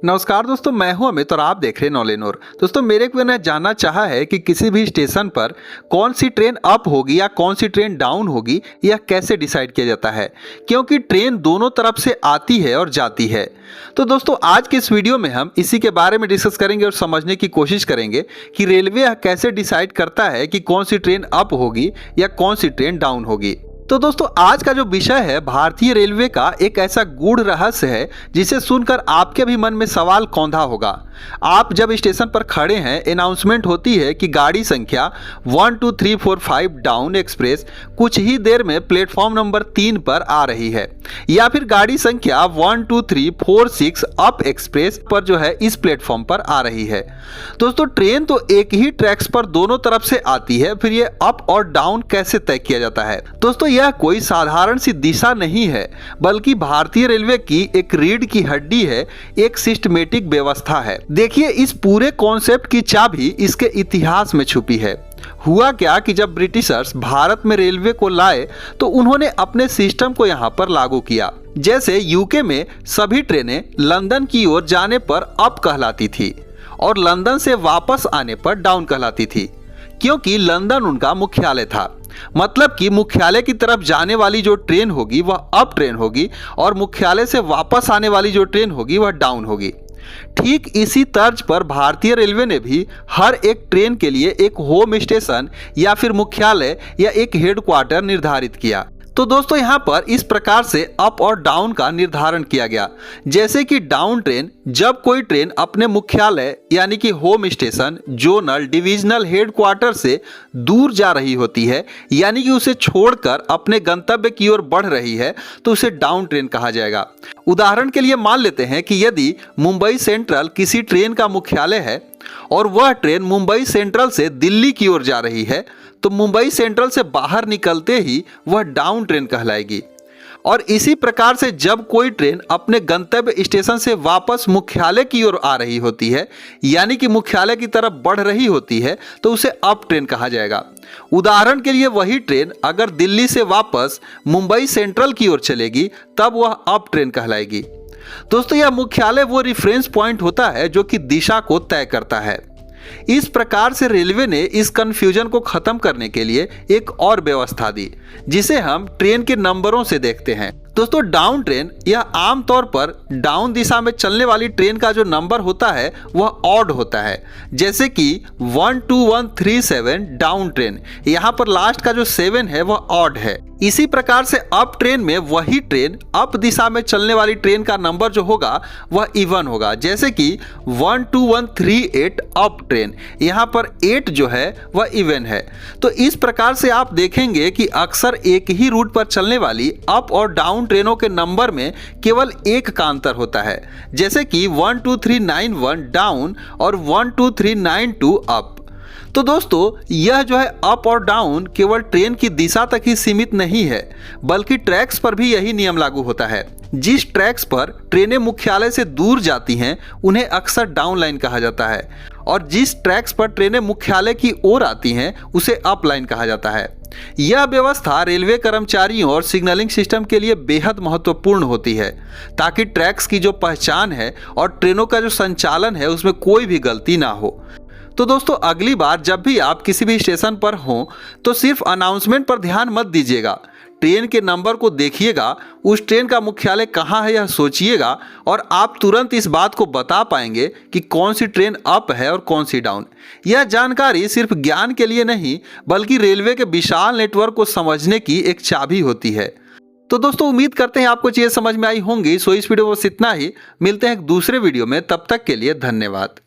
नमस्कार दोस्तों, मैं हूं अमित और आप देख रहे हैं नॉलेनोर। दोस्तों, मेरे को ने जानना चाहा है कि किसी भी स्टेशन पर कौन सी ट्रेन अप होगी या कौन सी ट्रेन डाउन होगी, यह कैसे डिसाइड किया जाता है, क्योंकि ट्रेन दोनों तरफ से आती है और जाती है। तो दोस्तों, आज के इस वीडियो में हम इसी के बारे में डिस्कस करेंगे और समझने की कोशिश करेंगे कि रेलवे कैसे डिसाइड करता है कि कौन सी ट्रेन अप होगी या कौन सी ट्रेन डाउन होगी। तो दोस्तों, आज का जो विषय है भारतीय रेलवे का एक ऐसा गूढ़ रहस्य है जिसे सुनकर आपके भी मन में सवाल कौंधा होगा। आप जब स्टेशन पर खड़े हैं, अनाउंसमेंट होती है कि गाड़ी संख्या 12345 डाउन एक्सप्रेस कुछ ही देर में प्लेटफॉर्म नंबर 3 पर आ रही है, या फिर गाड़ी संख्या 12346 अप एक्सप्रेस पर जो है इस प्लेटफॉर्म पर आ रही है। दोस्तों, ट्रेन तो एक ही ट्रैक्स पर दोनों तरफ से आती है, फिर ये अप और डाउन कैसे तय किया जाता है? दोस्तों, यह कोई साधारण सी दिशा नहीं है, बल्कि भारतीय रेलवे की एक रीढ़ की हड्डी है, एक सिस्टमेटिक व्यवस्था है। देखिए, इस पूरे कॉन्सेप्ट की चाबी इसके इतिहास में छुपी है। हुआ क्या कि जब ब्रिटिशर्स भारत में रेलवे को लाए तो उन्होंने अपने सिस्टम को यहाँ पर लागू किया। जैसे यूके में सभी ट्रेनें लंदन की ओर जाने पर अप कहलाती थी और लंदन से वापस आने पर डाउन कहलाती थी, क्योंकि लंदन उनका मुख्यालय था। मतलब कि मुख्यालय की तरफ जाने वाली जो ट्रेन होगी वह अप ट्रेन होगी और मुख्यालय से वापस आने वाली जो ट्रेन होगी वह डाउन होगी। ठीक इसी तर्ज पर भारतीय रेलवे ने भी हर एक ट्रेन के लिए एक होम स्टेशन या फिर मुख्यालय या एक हेडक्वार्टर निर्धारित किया। तो दोस्तों, यहाँ पर इस प्रकार से अप और डाउन का निर्धारण किया गया। जैसे कि डाउन ट्रेन, जब कोई ट्रेन अपने मुख्यालय यानी कि home station, zonal, divisional headquarter से दूर जा रही होती है, यानी कि उसे छोड़कर अपने गंतव्य की ओर बढ़ रही है, तो उसे डाउन ट्रेन कहा जाएगा। उदाहरण के लिए मान लेते हैं कि यदि मुंबई सेंट्रल किसी ट्रेन का मुख्यालय है और वह ट्रेन मुंबई सेंट्रल से दिल्ली की ओर जा रही है, तो मुंबई सेंट्रल से बाहर निकलते ही वह डाउन ट्रेन कहलाएगी। और इसी प्रकार से जब कोई ट्रेन अपने गंतव्य स्टेशन से वापस मुख्यालय की ओर आ रही होती है, यानी कि मुख्यालय की तरफ बढ़ रही होती है, तो उसे अप ट्रेन कहा जाएगा। उदाहरण के लिए वही ट्रेन अगर दिल्ली से वापस मुंबई सेंट्रल की ओर चलेगी, तब वह अप ट्रेन कहलाएगी। दोस्तों, यह मुख्यालय वो रेफरेंस पॉइंट होता है जो कि दिशा को तय करता है। इस प्रकार से रेलवे ने इस कंफ्यूजन को खत्म करने के लिए एक और व्यवस्था दी, जिसे हम ट्रेन के नंबरों से देखते हैं। दोस्तों, डाउन ट्रेन, यह आमतौर पर डाउन दिशा में चलने वाली ट्रेन का जो नंबर होता है वह ऑड होता है। जैसे कि 12137 डाउन ट्रेन, यहाँ पर लास्ट का जो 7 है वह ऑड है। इसी प्रकार से अप ट्रेन में वही ट्रेन अप दिशा में चलने वाली ट्रेन का नंबर जो होगा वह इवन होगा। जैसे कि 12138 अप ट्रेन, यहाँ पर 8 जो है वह इवन है। तो इस प्रकार से आप देखेंगे कि अक्सर एक ही रूट पर चलने वाली अप और डाउन ट्रेनों के नंबर में केवल एक का अंतर होता है। जैसे कि 12391 डाउन और 12392 अप। तो दोस्तों, यह जो है अप और डाउन केवल ट्रेन की दिशा तक ही सीमित नहीं है, बल्कि ट्रैक्स पर भी यही नियम लागू होता है। जिस ट्रैक्स पर ट्रेनें मुख्यालय से दूर जाती हैं उन्हें अक्सर डाउन लाइन कहा जाता है, और जिस ट्रैक्स पर ट्रेनें मुख्यालय की ओर आती हैं उसे अप लाइन कहा जाता है। यह व्यवस्था रेलवे कर्मचारियों और सिग्नलिंग सिस्टम के लिए बेहद महत्वपूर्ण होती है, ताकि ट्रैक्स की जो पहचान है और ट्रेनों का जो संचालन है उसमें कोई भी गलती ना हो। तो दोस्तों, अगली बार जब भी आप किसी भी स्टेशन पर हों तो सिर्फ अनाउंसमेंट पर ध्यान मत दीजिएगा, ट्रेन के नंबर को देखिएगा, उस ट्रेन का मुख्यालय कहाँ है यह सोचिएगा, और आप तुरंत इस बात को बता पाएंगे कि कौन सी ट्रेन अप है और कौन सी डाउन। यह जानकारी सिर्फ ज्ञान के लिए नहीं, बल्कि रेलवे के विशाल नेटवर्क को समझने की एक चाबी होती है। तो दोस्तों, उम्मीद करते हैं आपको चीज़ें समझ में आई होंगी। सो इस वीडियो में बस इतना ही। मिलते हैं एक दूसरे वीडियो में, तब तक के लिए धन्यवाद।